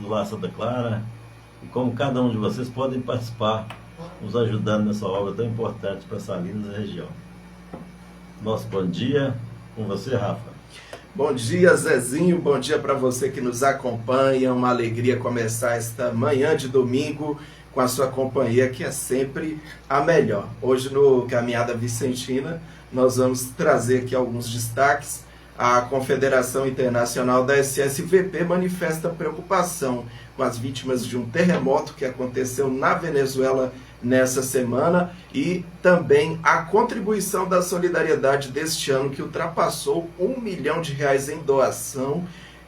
do Lar Santa Clara e como cada um de vocês podem participar, nos ajudando nessa obra tão importante para Salinas e região. Nosso bom dia com você, Rafa. Bom dia, Zezinho, bom dia para você que nos acompanha, uma alegria começar esta manhã de domingo com a sua companhia, que é sempre a melhor. Hoje no Caminhada Vicentina, nós vamos trazer aqui alguns destaques. A Confederação Internacional da SSVP manifesta preocupação com as vítimas de um terremoto que aconteceu na Venezuela nessa semana e também a contribuição da solidariedade deste ano, que ultrapassou R$1 milhão em doação,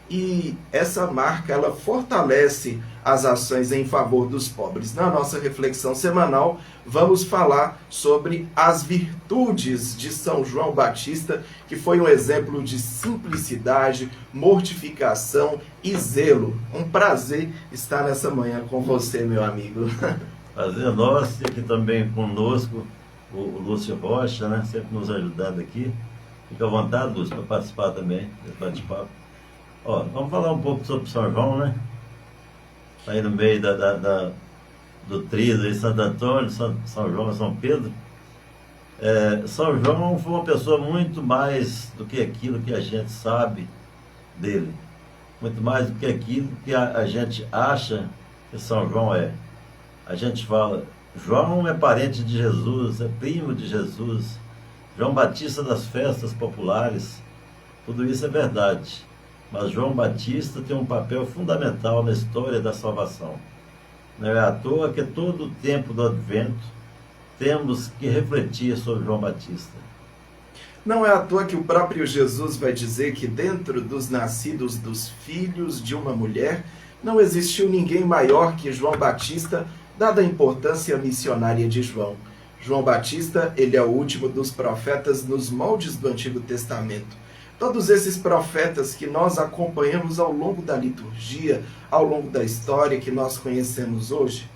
e essa marca ela fortalece as ações em favor dos pobres. Na nossa reflexão semanal, vamos falar sobre as virtudes de São João Batista, que foi um exemplo de simplicidade, mortificação e zelo. Um prazer estar nessa manhã com você, meu amigo. Prazer nosso, e aqui também conosco o Lúcio Rocha, né? Sempre nos ajudando aqui. Fica à vontade, Lúcio, para participar também desse bate-papo. Ó, vamos falar um pouco sobre São João, né? Está aí no meio do trio de Santo Antônio, São João e São Pedro. São João foi uma pessoa muito mais do que aquilo que a gente sabe dele. Muito mais do que aquilo que a gente acha que São João é. A gente fala, João é parente de Jesus, é primo de Jesus, João Batista das festas populares, tudo isso é verdade. Mas João Batista tem um papel fundamental na história da salvação. Não é à toa que todo o tempo do Advento temos que refletir sobre João Batista. Não é à toa que o próprio Jesus vai dizer que dentro dos nascidos dos filhos de uma mulher, não existiu ninguém maior que João Batista, dada a importância missionária de João. João Batista, ele é o último dos profetas nos moldes do Antigo Testamento. Todos esses profetas que nós acompanhamos ao longo da liturgia, ao longo da história que nós conhecemos hoje.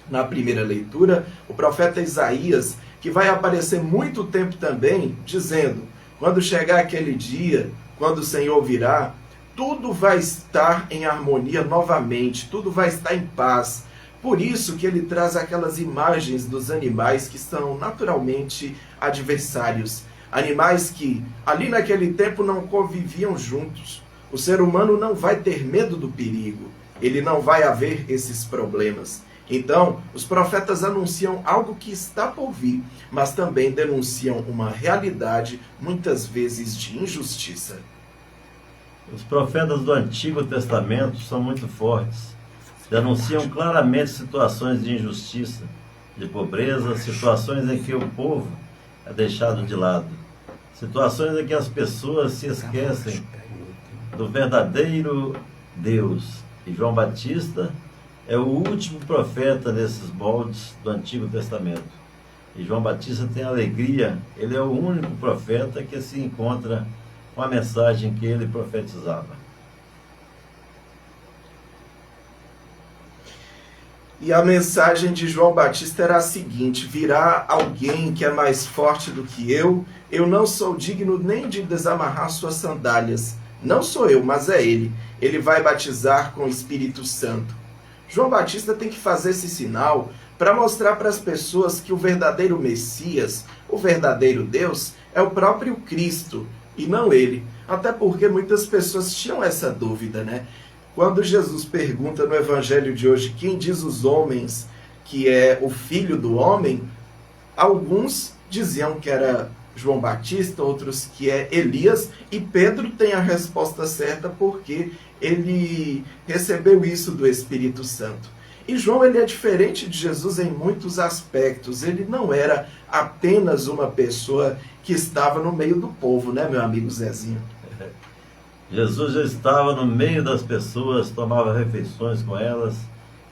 Na primeira leitura, o profeta Isaías, que vai aparecer muito tempo também, dizendo, quando chegar aquele dia, quando o Senhor virá, tudo vai estar em harmonia novamente, tudo vai estar em paz. Por isso que ele traz aquelas imagens dos animais que são naturalmente adversários. Animais que, ali naquele tempo, não conviviam juntos. O ser humano não vai ter medo do perigo. Ele não vai haver esses problemas. Então, os profetas anunciam algo que está por vir, mas também denunciam uma realidade, muitas vezes, de injustiça. Os profetas do Antigo Testamento são muito fortes. Denunciam claramente situações de injustiça, de pobreza, situações em que o povo é deixado de lado. Situações em que as pessoas se esquecem do verdadeiro Deus. E João Batista é o último profeta nesses moldes do Antigo Testamento. E João Batista tem alegria, ele é o único profeta que se encontra com a mensagem que ele profetizava. E a mensagem de João Batista era a seguinte: virá alguém que é mais forte do que eu não sou digno nem de desamarrar suas sandálias. Não sou eu, mas é ele. Ele vai batizar com o Espírito Santo. João Batista tem que fazer esse sinal para mostrar para as pessoas que o verdadeiro Messias, o verdadeiro Deus, é o próprio Cristo e não ele. Até porque muitas pessoas tinham essa dúvida, né? Quando Jesus pergunta no Evangelho de hoje quem diz os homens que é o Filho do Homem, alguns diziam que era João Batista, outros que é Elias, e Pedro tem a resposta certa porque ele recebeu isso do Espírito Santo. E João, ele é diferente de Jesus em muitos aspectos. Ele não era apenas uma pessoa que estava no meio do povo, né, meu amigo Zezinho? Jesus já estava no meio das pessoas, tomava refeições com elas.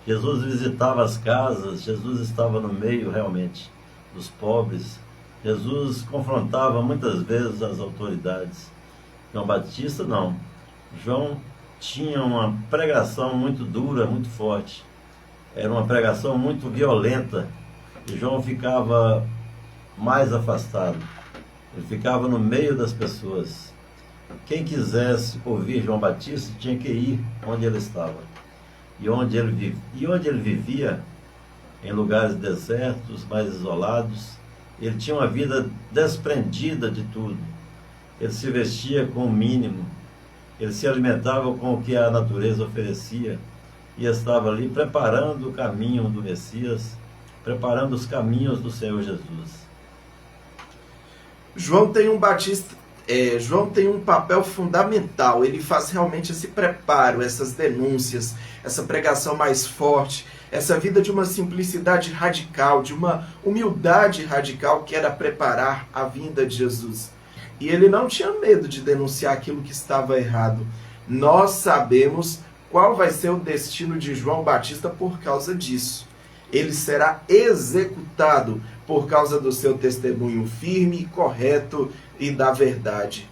Jesus visitava as casas, Jesus estava no meio realmente dos pobres. Jesus confrontava muitas vezes as autoridades. João Batista não. João tinha uma pregação muito dura, muito forte. Era uma pregação muito violenta. E João ficava mais afastado. Ele ficava no meio das pessoas. Quem quisesse ouvir João Batista tinha que ir onde ele estava. e onde ele vivia, em lugares desertos, mais isolados, ele tinha uma vida desprendida de tudo. Ele se vestia com o mínimo, ele se alimentava com o que a natureza oferecia e estava ali preparando o caminho do Messias, preparando os caminhos do Senhor Jesus. João tem um papel fundamental. Ele faz realmente esse preparo, essas denúncias, essa pregação mais forte, essa vida de uma simplicidade radical, de uma humildade radical, que era preparar a vinda de Jesus. E ele não tinha medo de denunciar aquilo que estava errado. Nós sabemos qual vai ser o destino de João Batista por causa disso. Ele será executado por causa do seu testemunho firme, correto e da verdade.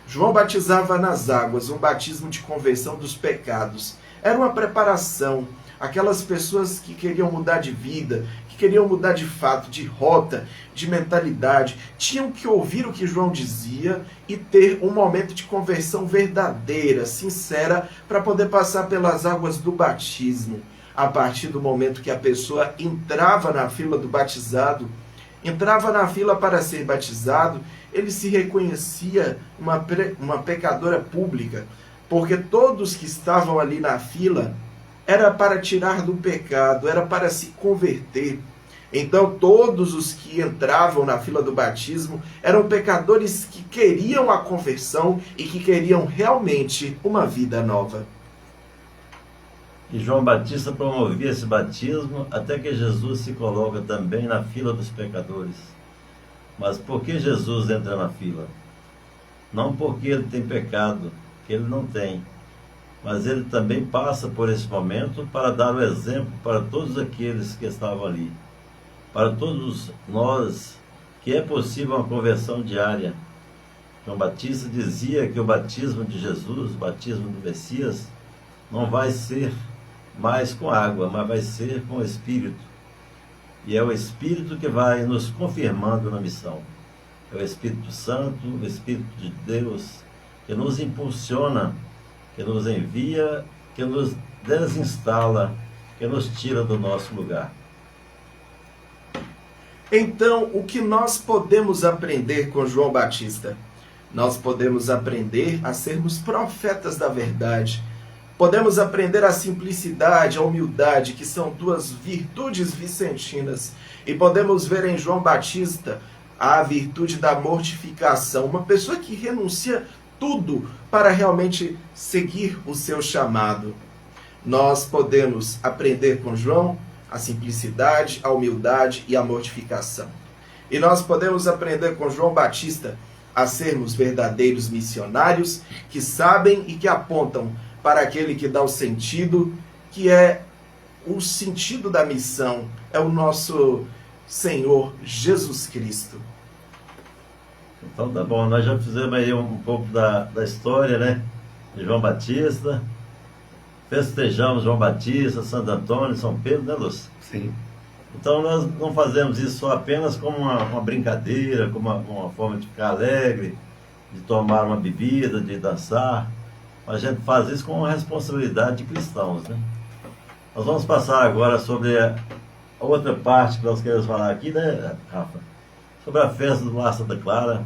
João batizava nas águas, um batismo de conversão dos pecados. Era uma preparação. Aquelas pessoas que queriam mudar de vida, que queriam mudar de fato, de rota, de mentalidade, tinham que ouvir o que João dizia e ter um momento de conversão verdadeira, sincera, para poder passar pelas águas do batismo. A partir do momento que a pessoa entrava na fila do batizado, entrava na fila para ser batizado, ele se reconhecia uma pecadora pública, porque todos que estavam ali na fila era para tirar do pecado, era para se converter. Então todos os que entravam na fila do batismo eram pecadores que queriam a conversão e que queriam realmente uma vida nova. E João Batista promovia esse batismo até que Jesus se coloca também na fila dos pecadores. Mas por que Jesus entra na fila? Não porque ele tem pecado, que ele não tem, mas ele também passa por esse momento para dar o exemplo para todos aqueles que estavam ali, para todos nós, que é possível uma conversão diária. João Batista dizia que o batismo de Jesus, o batismo do Messias, não vai ser mais com água, mas vai ser com o Espírito. E é o Espírito que vai nos confirmando na missão. É o Espírito Santo, o Espírito de Deus, que nos impulsiona, que nos envia, que nos desinstala, que nos tira do nosso lugar. Então, o que nós podemos aprender com João Batista? Nós podemos aprender a sermos profetas da verdade. Podemos aprender a simplicidade, a humildade, que são duas virtudes vicentinas. E podemos ver em João Batista a virtude da mortificação. Uma pessoa que renuncia tudo para realmente seguir o seu chamado. Nós podemos aprender com João a simplicidade, a humildade e a mortificação. E nós podemos aprender com João Batista a sermos verdadeiros missionários que sabem e que apontam para aquele que dá o sentido, que é o sentido da missão, é o nosso Senhor Jesus Cristo. Então tá bom, nós já fizemos aí um pouco da história, né, de João Batista. Festejamos João Batista, Santo Antônio, São Pedro, né, Lúcio? Sim. Então nós não fazemos isso só apenas como uma brincadeira, como uma forma de ficar alegre, de tomar uma bebida, de dançar. A gente faz isso com uma responsabilidade de cristãos, né? Nós vamos passar agora sobre a outra parte que nós queremos falar aqui, né, Rafa? Sobre a festa do Lar Santa Clara.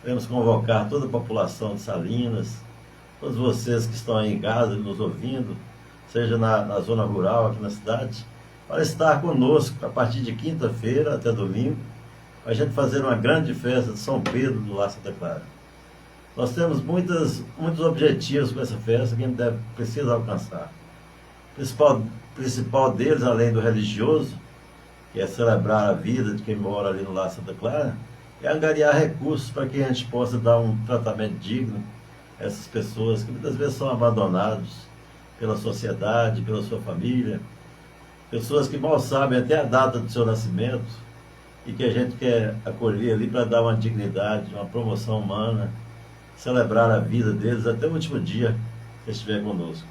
Queremos convocar toda a população de Salinas, todos vocês que estão aí em casa nos ouvindo, seja na zona rural, aqui na cidade, para estar conosco a partir de quinta-feira até domingo, para a gente fazer uma grande festa de São Pedro do Lar Santa Clara. Nós temos muitos objetivos com essa festa que a gente precisa alcançar. O principal deles, além do religioso, que é celebrar a vida de quem mora ali no Lar Santa Clara, é angariar recursos para que a gente possa dar um tratamento digno a essas pessoas que muitas vezes são abandonados pela sociedade, pela sua família, pessoas que mal sabem até a data do seu nascimento e que a gente quer acolher ali para dar uma dignidade, uma promoção humana, celebrar a vida deles até o último dia que estiver conosco.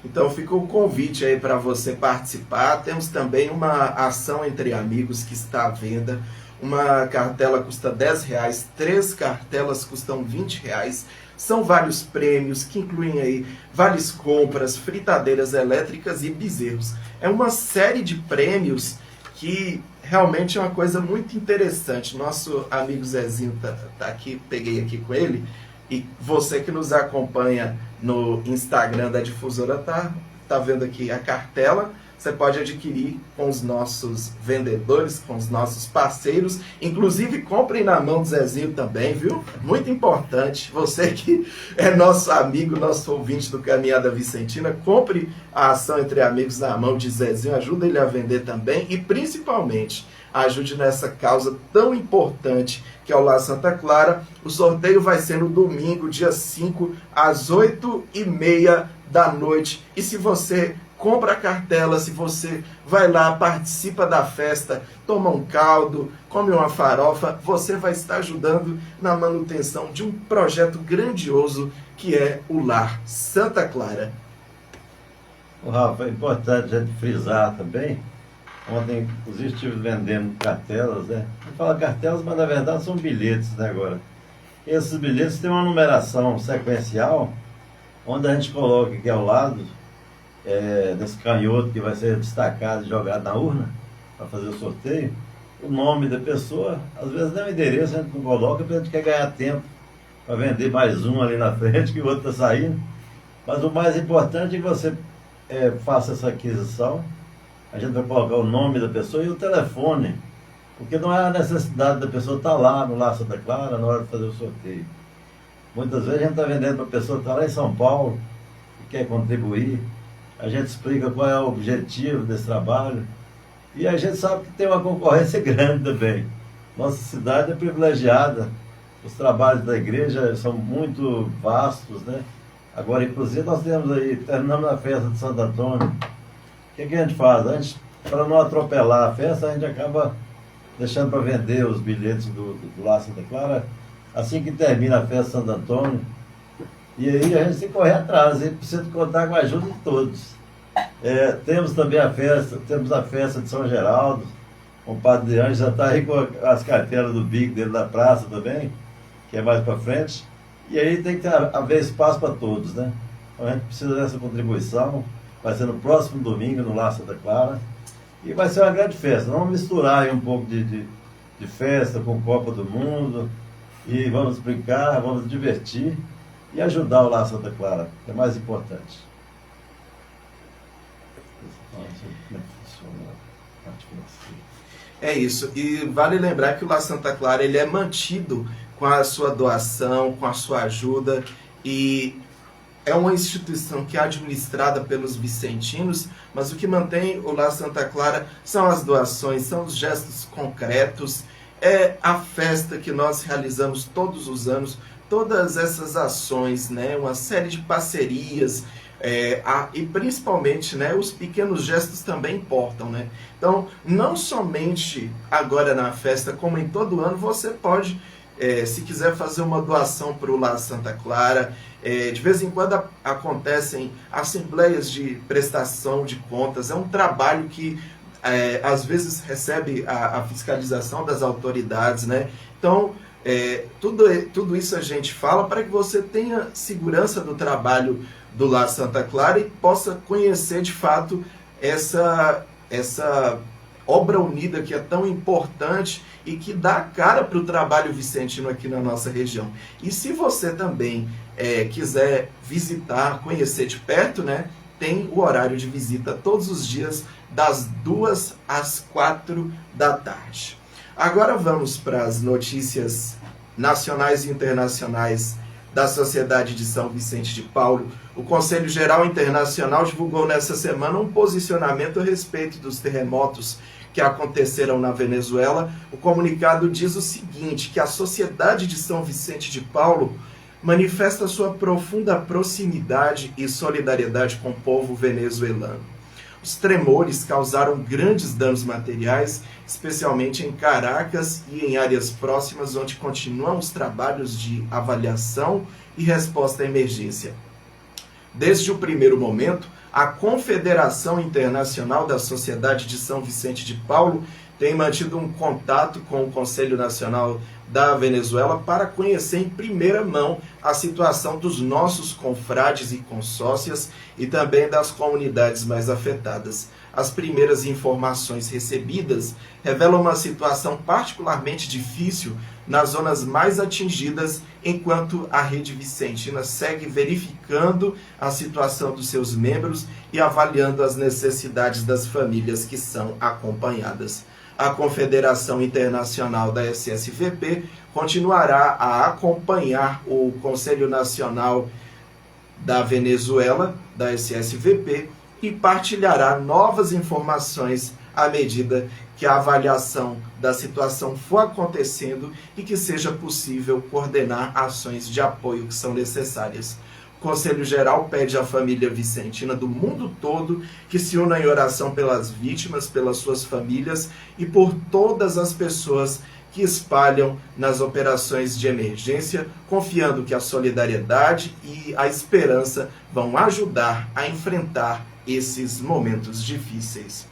Então fica o convite aí para você participar. Temos também uma ação entre amigos que está à venda. Uma cartela custa R$10, 3 cartelas custam R$20. São vários prêmios que incluem aí vales compras, fritadeiras elétricas e bezerros. É uma série de prêmios que realmente é uma coisa muito interessante. Nosso amigo Zezinho tá aqui, peguei aqui com ele, e você que nos acompanha no Instagram da Difusora tá vendo aqui a cartela. Você pode adquirir com os nossos vendedores, com os nossos parceiros. Inclusive, comprem na mão do Zezinho também, viu? Muito importante. Você que é nosso amigo, nosso ouvinte do Caminhada Vicentina, compre a ação Entre Amigos na mão de Zezinho. Ajuda ele a vender também e, principalmente, ajude nessa causa tão importante que é o Lar Santa Clara. O sorteio vai ser no domingo, dia 5, às 8h30 da noite. E se você compra a cartela, se você vai lá, participa da festa, toma um caldo, come uma farofa, você vai estar ajudando na manutenção de um projeto grandioso que é o Lar Santa Clara. O Rafa, é importante a gente frisar também. Ontem, inclusive, estive vendendo cartelas, né? A gente fala cartelas, mas na verdade são bilhetes, né, agora. Esses bilhetes têm uma numeração sequencial, onde a gente coloca aqui ao lado, desse canhoto que vai ser destacado e jogado na urna, para fazer o sorteio, o nome da pessoa, às vezes nem o endereço a gente não coloca, porque a gente quer ganhar tempo para vender mais um ali na frente, que o outro está saindo. Mas o mais importante é que você faça essa aquisição. A gente vai colocar o nome da pessoa e o telefone, porque não é a necessidade da pessoa estar lá no Lar Santa Clara na hora de fazer o sorteio. Muitas vezes a gente está vendendo para a pessoa que está lá em São Paulo, que quer contribuir. A gente explica qual é o objetivo desse trabalho. E a gente sabe que tem uma concorrência grande também. Nossa cidade é privilegiada. Os trabalhos da igreja são muito vastos, né? Agora, inclusive, nós temos aí, terminamos a festa de Santo Antônio. O que a gente faz? A gente, para não atropelar a festa, a gente acaba deixando para vender os bilhetes do Lar Santa Clara assim que termina a festa de Santo Antônio. E aí a gente tem que correr atrás, e precisa contar com a ajuda de todos. Temos também a festa de São Geraldo. O padre de Anjo já está aí com as cartelas do bico dele da praça também, que é mais para frente. E aí tem que haver espaço para todos, né? Então a gente precisa dessa contribuição. Vai ser no próximo domingo, no Lar Santa Clara. E vai ser uma grande festa. Vamos misturar aí um pouco de festa com Copa do Mundo. E vamos brincar, vamos divertir. E ajudar o Lar Santa Clara, que é mais importante. É isso. E vale lembrar que o Lar Santa Clara ele é mantido com a sua doação, com a sua ajuda. E é uma instituição que é administrada pelos vicentinos, mas o que mantém o Lar Santa Clara são as doações, são os gestos concretos, é a festa que nós realizamos todos os anos, todas essas ações, né, uma série de parcerias, e principalmente, né, os pequenos gestos também importam, né? Então, não somente agora na festa, como em todo ano, você pode, se quiser fazer uma doação para o Lar Santa Clara. De vez em quando acontecem assembleias de prestação de contas, é um trabalho que às vezes recebe a fiscalização das autoridades, né? Então, tudo isso a gente fala para que você tenha segurança do trabalho do Lar Santa Clara e possa conhecer de fato essa obra unida que é tão importante e que dá cara para o trabalho vicentino aqui na nossa região. E se você também quiser visitar, conhecer de perto, né, tem o horário de visita todos os dias, das 2 às 4 da tarde. Agora vamos para as notícias nacionais e internacionais da Sociedade de São Vicente de Paulo. O Conselho Geral Internacional divulgou nessa semana um posicionamento a respeito dos terremotos que aconteceram na Venezuela. O comunicado diz o seguinte, que a Sociedade de São Vicente de Paulo manifesta sua profunda proximidade e solidariedade com o povo venezuelano. Os tremores causaram grandes danos materiais, especialmente em Caracas e em áreas próximas, onde continuam os trabalhos de avaliação e resposta à emergência. Desde o primeiro momento, A Confederação Internacional da Sociedade de São Vicente de Paulo tem mantido um contato com o Conselho Nacional da Venezuela para conhecer em primeira mão a situação dos nossos confrades e consórcias e também das comunidades mais afetadas. As primeiras informações recebidas revelam uma situação particularmente difícil nas zonas mais atingidas, enquanto a Rede Vicentina segue verificando a situação dos seus membros e avaliando as necessidades das famílias que são acompanhadas. A Confederação Internacional da SSVP continuará a acompanhar o Conselho Nacional da Venezuela, da SSVP, e partilhará novas informações à medida que a avaliação da situação for acontecendo e que seja possível coordenar ações de apoio que são necessárias. O Conselho Geral pede à família vicentina do mundo todo que se una em oração pelas vítimas, pelas suas famílias e por todas as pessoas que espalham nas operações de emergência, confiando que a solidariedade e a esperança vão ajudar a enfrentar esses momentos difíceis.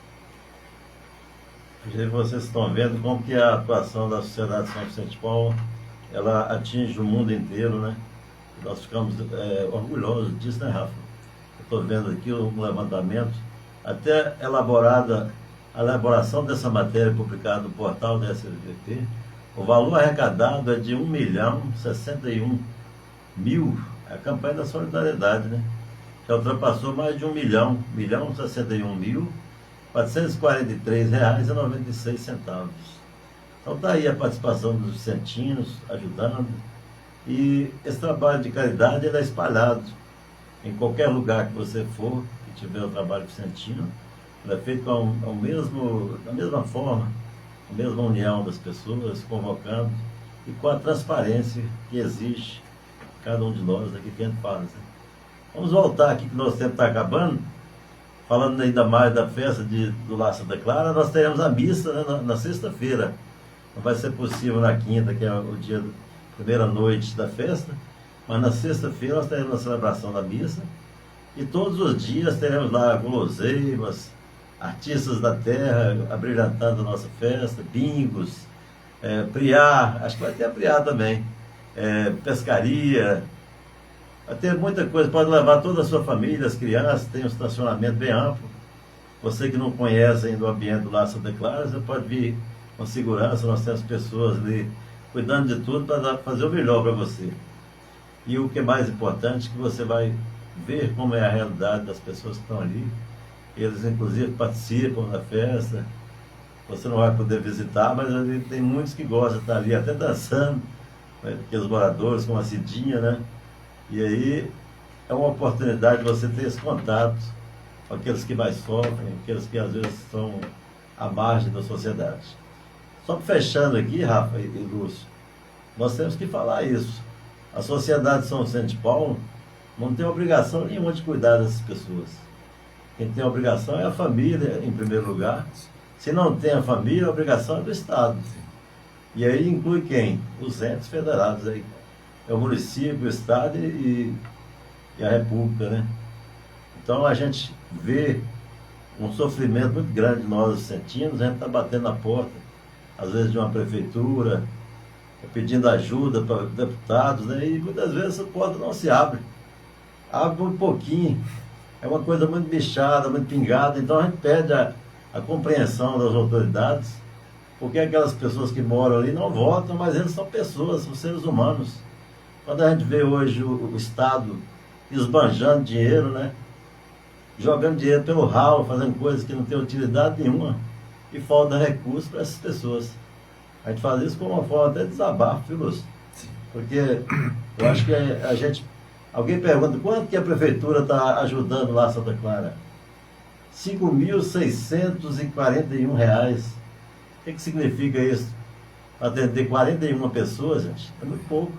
Vocês estão vendo como que a atuação da Sociedade São Vicente de Paulo, ela atinge o mundo inteiro, né? Nós ficamos orgulhosos disso, né, Rafa? Eu estou vendo aqui um levantamento, até a elaboração dessa matéria publicada no portal da SLVP, o valor arrecadado é de 1.061.000, a campanha da solidariedade, né? Já ultrapassou mais de 1.061.443 reais e 96 centavos. Então está aí a participação dos vicentinos ajudando. E esse trabalho de caridade ele é espalhado em qualquer lugar que você for, que tiver o trabalho vicentino. Ele é feito da mesma forma, a mesma união das pessoas, convocando e com a transparência que exige cada um de nós aqui que a gente faz. Né? Vamos voltar aqui, que nosso tempo está acabando, falando ainda mais da festa do Lar Santa Clara. Nós teremos a missa, né, na sexta-feira. Não vai ser possível na quinta, que é o dia primeira noite da festa, mas na sexta-feira nós teremos a celebração da missa e todos os dias teremos lá guloseimas, artistas da terra abrilhantando a nossa festa, bingos, priá, acho que vai ter a priá também, pescaria, vai ter muita coisa, pode levar toda a sua família, as crianças, tem um estacionamento bem amplo. Você que não conhece ainda o ambiente do Lar Santa Clara, você pode vir com segurança, nós temos pessoas ali cuidando de tudo para fazer o melhor para você. E o que é mais importante, que você vai ver como é a realidade das pessoas que estão ali. Eles, inclusive, participam da festa. Você não vai poder visitar, mas ali tem muitos que gostam de estar ali, até dançando, né? Aqueles moradores com a Cidinha, né? E aí é uma oportunidade de você ter esse contato com aqueles que mais sofrem, aqueles que às vezes estão à margem da sociedade. Só fechando aqui, Rafa e Lúcio, nós temos que falar isso. A Sociedade São Vicente de Paulo não tem obrigação nenhuma de cuidar dessas pessoas. Quem tem a obrigação é a família, em primeiro lugar. Se não tem a família, a obrigação é do Estado. E aí inclui quem? Os entes federados. Aí. É o município, o Estado e a República, né? Então a gente vê um sofrimento muito grande de nós vicentinos, a gente está batendo na porta às vezes de uma prefeitura, pedindo ajuda para deputados, né? E muitas vezes essa porta não se abre. Abre muito pouquinho. É uma coisa muito bichada, muito pingada. Então a gente pede a compreensão das autoridades, porque aquelas pessoas que moram ali não votam, mas eles são pessoas, são seres humanos. Quando a gente vê hoje o Estado esbanjando dinheiro, né? Jogando dinheiro pelo ralo, fazendo coisas que não têm utilidade nenhuma, e falta recursos para essas pessoas. A gente faz isso como uma forma até de desabafo, viu, Lúcio? Porque eu acho que a gente... Alguém pergunta, quanto que a prefeitura está ajudando lá Santa Clara? R$ 5.641 reais. O que significa isso? Atender 41 pessoas, gente? É muito pouco.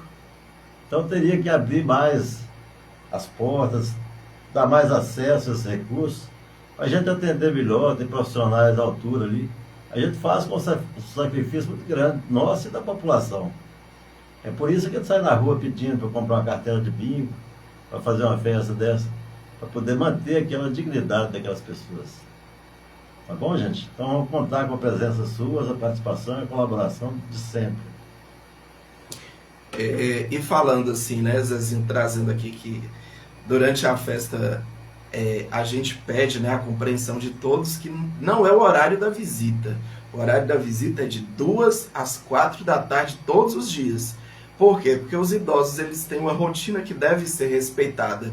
Então teria que abrir mais as portas, dar mais acesso a esses recursos, a gente atender melhor, ter profissionais à altura ali. A gente faz com um sacrifício muito grande, nosso e da população. É por isso que a gente sai na rua pedindo para comprar uma cartela de bingo, para fazer uma festa dessa, para poder manter aquela dignidade daquelas pessoas. Tá bom, gente? Então vamos contar com a presença sua, a participação e a colaboração de sempre. E falando assim, né, Zezinho, trazendo aqui que durante a festa a gente pede, né, a compreensão de todos que não é o horário da visita. O horário da visita é de 2 às 4 da tarde todos os dias. Por quê? Porque os idosos eles têm uma rotina que deve ser respeitada.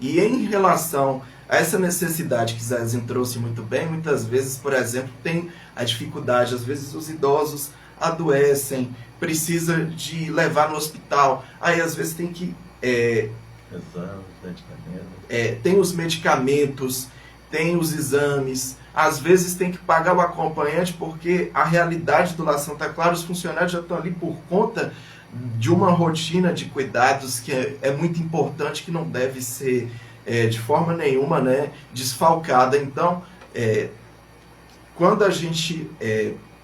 E em relação a essa necessidade que Zezinho trouxe muito bem, muitas vezes, por exemplo, tem a dificuldade, às vezes os idosos adoecem, precisa de levar no hospital, aí às vezes tem que... tem os medicamentos, tem os exames, às vezes tem que pagar o acompanhante, porque a realidade do Lar Santa Clara, os funcionários já estão ali por conta de uma rotina de cuidados que é muito importante, que não deve ser de forma nenhuma, né, desfalcada. Então, quando a gente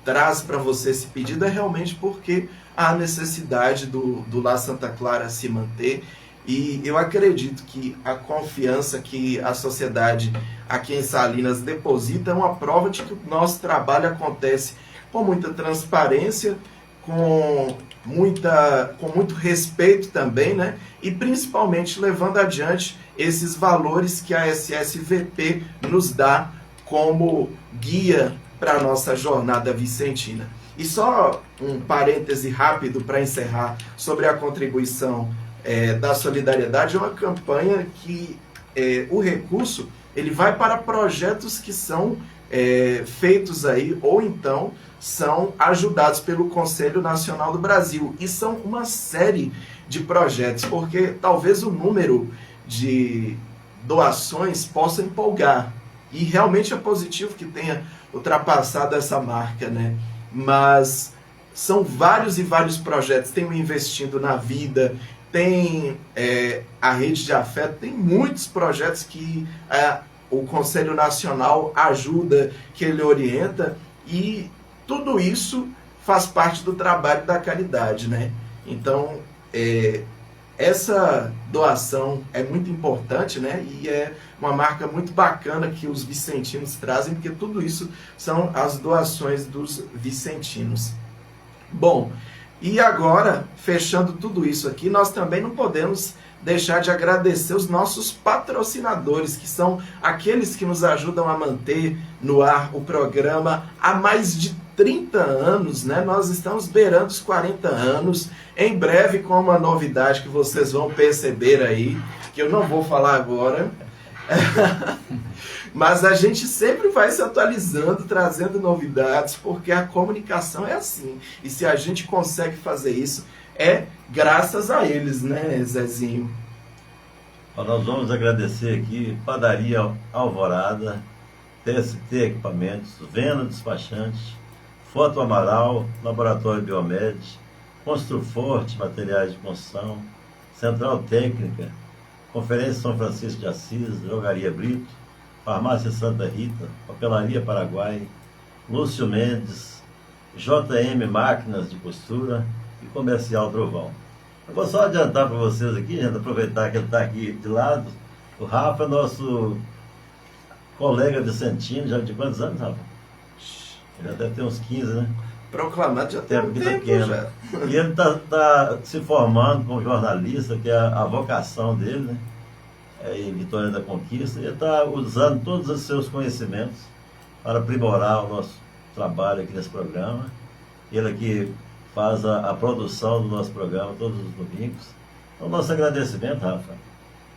traz para você esse pedido, é realmente porque há necessidade do Lar Santa Clara se manter. E eu acredito que a confiança que a sociedade aqui em Salinas deposita é uma prova de que o nosso trabalho acontece com muita transparência, com muito respeito também, né? E principalmente levando adiante esses valores que a SSVP nos dá como guia para a nossa jornada vicentina. E só um parêntese rápido para encerrar sobre a contribuição da solidariedade. É uma campanha que o recurso ele vai para projetos que são feitos aí, ou então são ajudados pelo Conselho Nacional do Brasil. E são uma série de projetos, porque talvez o número de doações possa empolgar. E realmente é positivo que tenha ultrapassado essa marca, né? Mas são vários e vários projetos. Tem o Investindo na Vida, tem a Rede de Afeto, tem muitos projetos que o Conselho Nacional ajuda, que ele orienta, e tudo isso faz parte do trabalho da caridade, né? Então, essa doação é muito importante, né? E é uma marca muito bacana que os vicentinos trazem, porque tudo isso são as doações dos vicentinos. Bom, e agora, fechando tudo isso aqui, nós também não podemos deixar de agradecer os nossos patrocinadores, que são aqueles que nos ajudam a manter no ar o programa há mais de 30 anos, né? Nós estamos beirando os 40 anos, em breve com uma novidade que vocês vão perceber aí, que eu não vou falar agora, mas a gente sempre vai se atualizando, trazendo novidades, porque a comunicação é assim, e se a gente consegue fazer isso, graças a eles, né, Zezinho? Nós vamos agradecer aqui Padaria Alvorada, TST Equipamentos, Vena Despachante, Foto Amaral, Laboratório Biomed, Construforte, Materiais de Construção, Central Técnica, Conferência São Francisco de Assis, Drogaria Brito, Farmácia Santa Rita, Papelaria Paraguai, Lúcio Mendes, JM Máquinas de Costura e Comercial Trovão. Eu vou só adiantar para vocês aqui, gente, aproveitar que ele está aqui de lado. O Rafa é nosso colega vicentino, já de quantos anos, Rafa? Ele já deve ter uns 15, né? Proclamado já tem um tempo já. E ele está se formando como jornalista, que é a vocação dele, né? Em Vitória da Conquista. E ele está usando todos os seus conhecimentos para aprimorar o nosso trabalho aqui nesse programa. Ele aqui faz a produção do nosso programa todos os domingos. Então, nosso agradecimento, Rafa.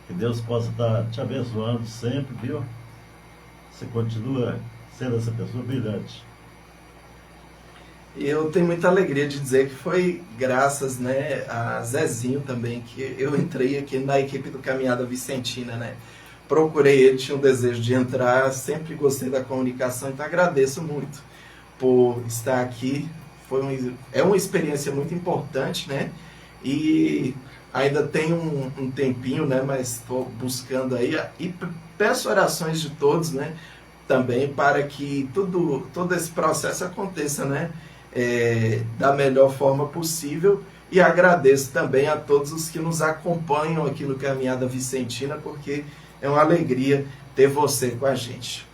Que Deus possa estar te abençoando sempre, viu? Você continua sendo essa pessoa brilhante. E eu tenho muita alegria de dizer que foi graças, né, a Zezinho também, que eu entrei aqui na equipe do Caminhada Vicentina, né? Procurei ele, tinha um desejo de entrar, sempre gostei da comunicação, então agradeço muito por estar aqui. É uma experiência muito importante, né? E ainda tem um tempinho, né? Mas estou buscando aí. E peço orações de todos, né? Também para que todo esse processo aconteça, né? Da melhor forma possível. E agradeço também a todos os que nos acompanham aqui no Caminhada Vicentina, porque É uma alegria ter você com a gente.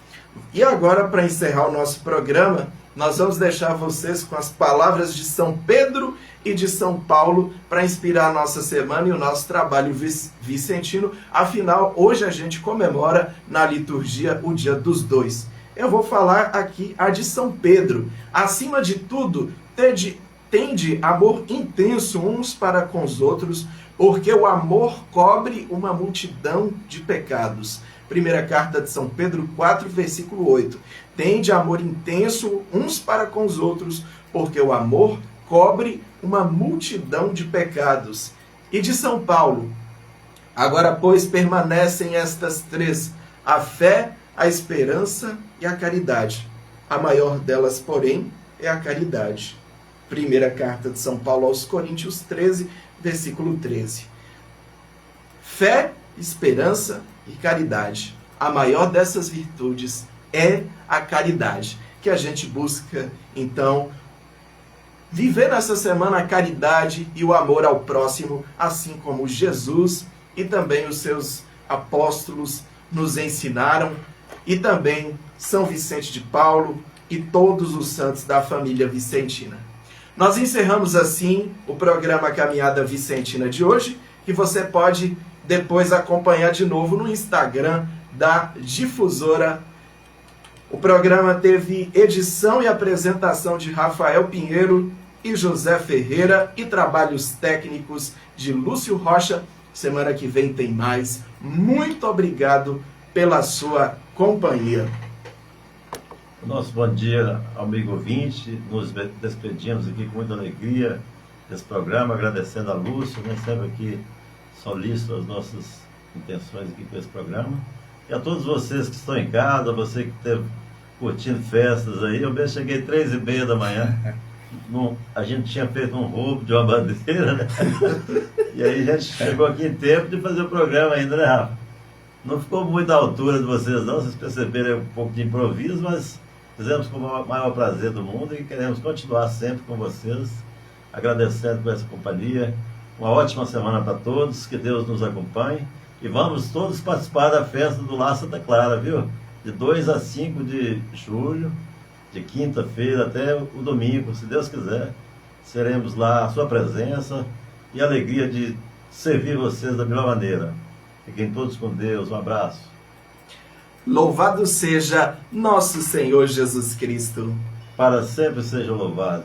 E agora, para encerrar o nosso programa, nós vamos deixar vocês com as palavras de São Pedro e de São Paulo para inspirar a nossa semana e o nosso trabalho vicentino. Afinal, hoje a gente comemora na liturgia o Dia dos Dois. Eu vou falar aqui a de São Pedro. Acima de tudo, tende amor intenso uns para com os outros, porque o amor cobre uma multidão de pecados. Primeira carta de São Pedro 4, versículo 8. Tende amor intenso uns para com os outros, porque o amor cobre uma multidão de pecados. E de São Paulo, agora, pois, permanecem estas três: a fé, a esperança e a caridade. A maior delas, porém, é a caridade. Primeira carta de São Paulo aos Coríntios 13, versículo 13. Fé, esperança e caridade. A maior dessas virtudes é a caridade. Que a gente busca, então, viver nessa semana a caridade e o amor ao próximo, assim como Jesus e também os seus apóstolos nos ensinaram, e também São Vicente de Paulo e todos os santos da família vicentina. Nós encerramos assim o programa Caminhada Vicentina de hoje, que você pode depois acompanhar de novo no Instagram da Difusora. O programa teve edição e apresentação de Rafael Pinheiro e José Ferreira e trabalhos técnicos de Lúcio Rocha. Semana que vem tem mais. Muito obrigado pela sua companhia. Nosso bom dia, amigo ouvinte. Nos despedimos aqui com muita alegria desse programa, agradecendo a Lúcio, né, sempre aqui solícito as nossas intenções aqui com esse programa. E a todos vocês que estão em casa, você que esteve curtindo festas aí, eu mesmo cheguei 3h30 da manhã. A gente tinha feito um roubo de uma bandeira, né? E aí a gente chegou aqui em tempo de fazer o programa ainda, né, Rafa? Não ficou muito à altura de vocês não, vocês perceberam um pouco de improviso, mas fizemos com o maior prazer do mundo e queremos continuar sempre com vocês, agradecendo por essa companhia. Uma ótima semana para todos, que Deus nos acompanhe e vamos todos participar da festa do Lar Santa Clara, viu? De 2 a 5 de julho, de quinta-feira até o domingo, se Deus quiser, seremos lá à sua presença e a alegria de servir vocês da melhor maneira. Fiquem todos com Deus, um abraço. Louvado seja nosso Senhor Jesus Cristo. Para sempre seja louvado.